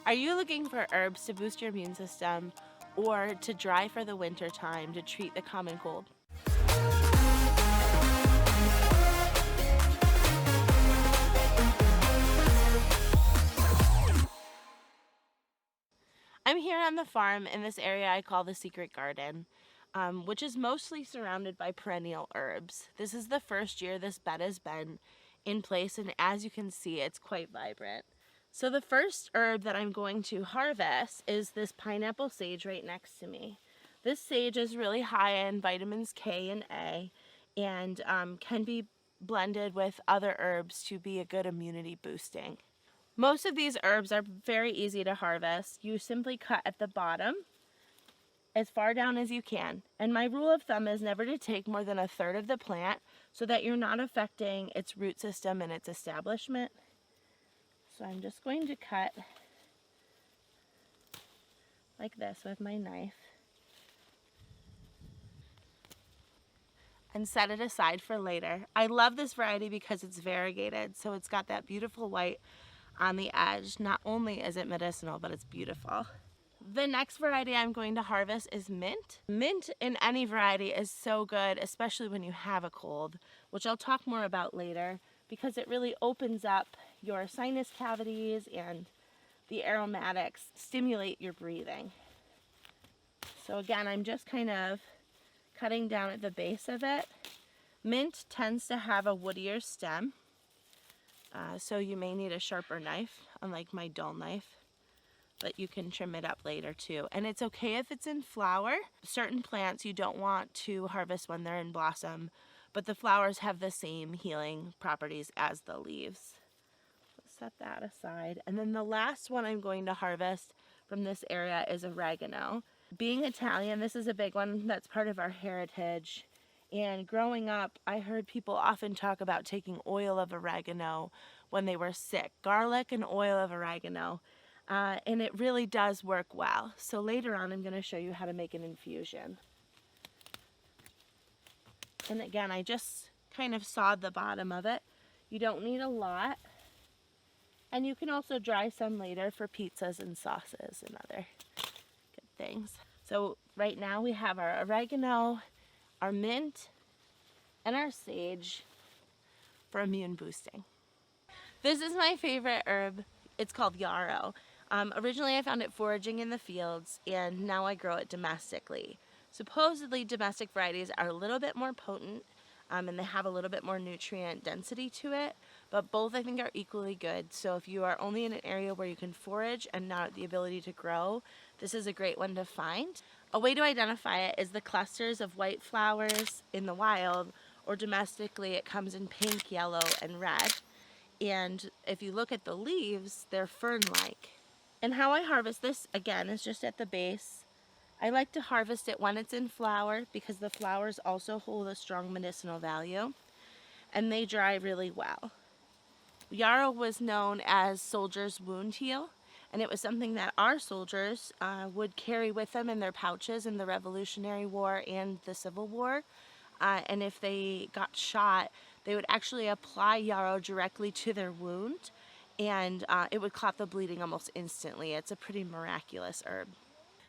Are you looking for herbs to boost your immune system or to dry for the winter time to treat the common cold? I'm here on the farm in this area I call the Secret Garden, which is mostly surrounded by perennial herbs. This is the first year this bed has been in place, and as you can see, it's quite vibrant. So the first herb that I'm going to harvest is this pineapple sage right next to me. This sage is really high in vitamins K and A, and can be blended with other herbs to be a good immunity boosting. Most of these herbs are very easy to harvest. You simply cut at the bottom as far down as you can. And my rule of thumb is never to take more than a third of the plant so that you're not affecting its root system and its establishment. So I'm just going to cut like this with my knife and set it aside for later. I love this variety because it's variegated, so it's got that beautiful white on the edge. Not only is it medicinal, but it's beautiful. The next variety I'm going to harvest is mint. Mint in any variety is so good, especially when you have a cold, which I'll talk more about later, because it really opens up your sinus cavities and the aromatics stimulate your breathing. So again, I'm just kind of cutting down at the base of it. Mint tends to have a woodier stem, so you may need a sharper knife, unlike my dull knife, but you can trim it up later too. And it's okay if it's in flower. Certain plants you don't want to harvest when they're in blossom, but the flowers have the same healing properties as the leaves. Let's set that aside. And then the last one I'm going to harvest from this area is oregano. Being Italian, this is a big one that's part of our heritage. And growing up, I heard people often talk about taking oil of oregano when they were sick. Garlic and oil of oregano. And it really does work well. So later on, I'm going to show you how to make an infusion. And again, I just kind of sawed the bottom of it. You don't need a lot. And you can also dry some later for pizzas and sauces and other good things. So right now we have our oregano, our mint, and our sage for immune boosting. This is my favorite herb. It's called yarrow. Originally I found it foraging in the fields, and now I grow it domestically. Supposedly domestic varieties are a little bit more potent, and they have a little bit more nutrient density to it, but both I think are equally good. So if you are only in an area where you can forage and not the ability to grow, this is a great one to find. A way to identify it is the clusters of white flowers in the wild, or domestically it comes in pink, yellow, and red. And if you look at the leaves, they're fern-like. And how I harvest this, again, is just at the base. I like to harvest it when it's in flower because the flowers also hold a strong medicinal value, and they dry really well. Yarrow was known as soldiers' wound heal, and it was something that our soldiers would carry with them in their pouches in the Revolutionary War and the Civil War. And if they got shot, they would actually apply yarrow directly to their wound, and it would clot the bleeding almost instantly. It's a pretty miraculous herb.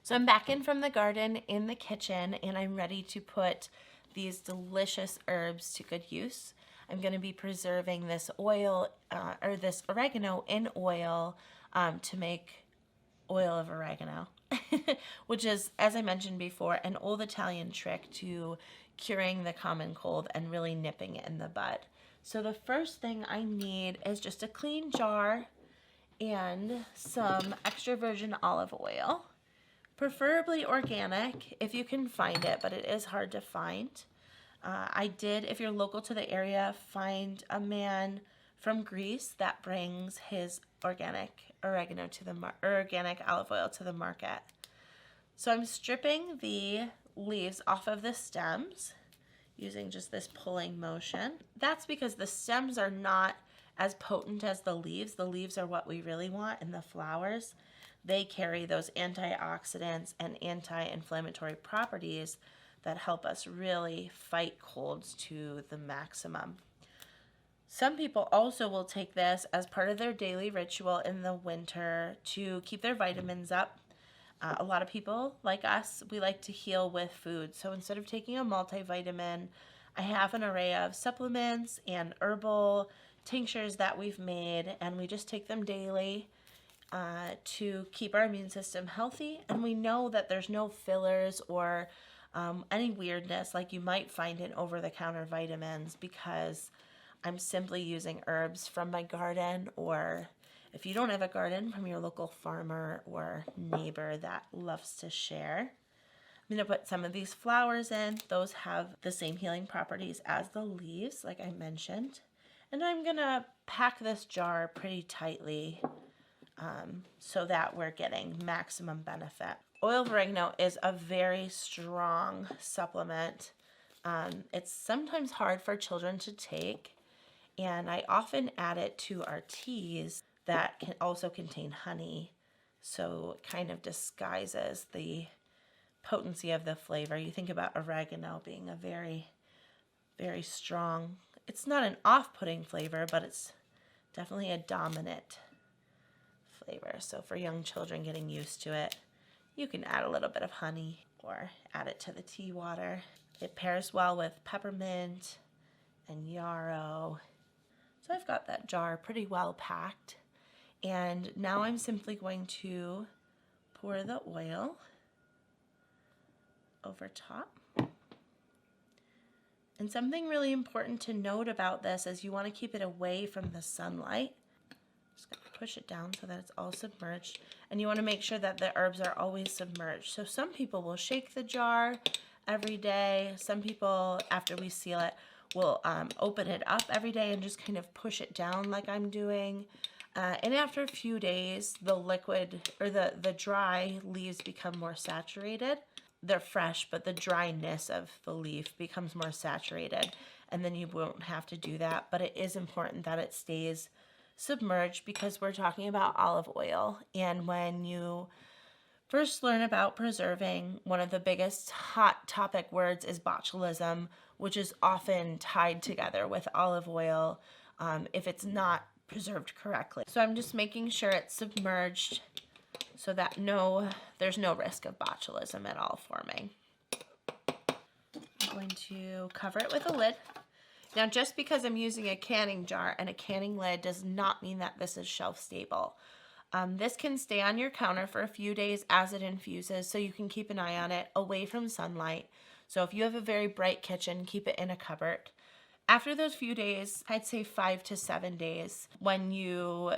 So I'm back in from the garden in the kitchen, and I'm ready to put these delicious herbs to good use. I'm going to be preserving this oil, or this oregano in oil to make oil of oregano, which is, as I mentioned before, an old Italian trick to curing the common cold and really nipping it in the bud. So the first thing I need is just a clean jar and some extra virgin olive oil. Preferably organic if you can find it, but it is hard to find. I did, if you're local to the area, find a man from Greece that brings his organic oregano to the organic olive oil to the market. So I'm stripping the leaves off of the stems using just this pulling motion. That's because the stems are not as potent as the leaves. The leaves are what we really want, and the flowers, they carry those antioxidants and anti-inflammatory properties that help us really fight colds to the maximum. Some people also will take this as part of their daily ritual in the winter to keep their vitamins up. A lot of people, like us, we like to heal with food. So instead of taking a multivitamin, I have an array of supplements and herbal tinctures that we've made, and we just take them daily to keep our immune system healthy. And we know that there's no fillers or any weirdness like you might find in over-the-counter vitamins, because I'm simply using herbs from my garden, or if you don't have a garden, from your local farmer or neighbor that loves to share. I'm going to put some of these flowers in. Those have the same healing properties as the leaves, like I mentioned. And I'm going to pack this jar pretty tightly so that we're getting maximum benefit. Oil of oregano is a very strong supplement. It's sometimes hard for children to take, and I often add it to our teas that can also contain honey, so it kind of disguises the potency of the flavor. You think about oregano being a very, very strong, it's not an off-putting flavor, but it's definitely a dominant flavor. So for young children getting used to it, you can add a little bit of honey or add it to the tea water. It pairs well with peppermint and yarrow. So I've got that jar pretty well packed. And now I'm simply going to pour the oil over top. And something really important to note about this is you want to keep it away from the sunlight. Just got to push it down so that it's all submerged. And you want to make sure that the herbs are always submerged. So some people will shake the jar every day. Some people, after we seal it, will open it up every day and just kind of push it down like I'm doing. And after a few days, the liquid or the dry leaves become more saturated. They're fresh, but the dryness of the leaf becomes more saturated, and then you won't have to do that. But it is important that it stays submerged because we're talking about olive oil. And when you first learn about preserving, one of the biggest hot topic words is botulism, which is often tied together with olive oil if it's not preserved correctly. So I'm just making sure it's submerged so that there's no risk of botulism at all forming. I'm going to cover it with a lid. Now, just because I'm using a canning jar and a canning lid does not mean that this is shelf stable. This can stay on your counter for a few days as it infuses, so you can keep an eye on it away from sunlight. So if you have a very bright kitchen, keep it in a cupboard. After those few days, I'd say 5 to 7 days, when you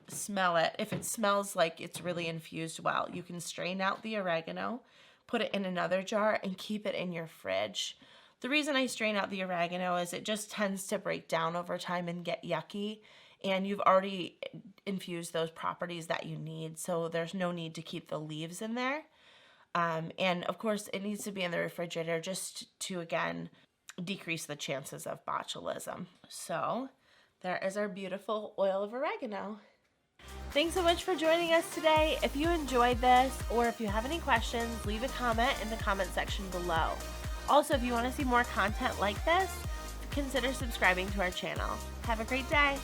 smell it, if it smells like it's really infused well, you can strain out the oregano, put it in another jar, and keep it in your fridge. The reason I strain out the oregano is it just tends to break down over time and get yucky, and you've already infused those properties that you need, so there's no need to keep the leaves in there. And of course, it needs to be in the refrigerator just to, again, decrease the chances of botulism. So there is our beautiful oil of oregano. Thanks so much for joining us today. If you enjoyed this, or if you have any questions, leave a comment in the comment section below. Also, if you want to see more content like this, consider subscribing to our channel. Have a great day.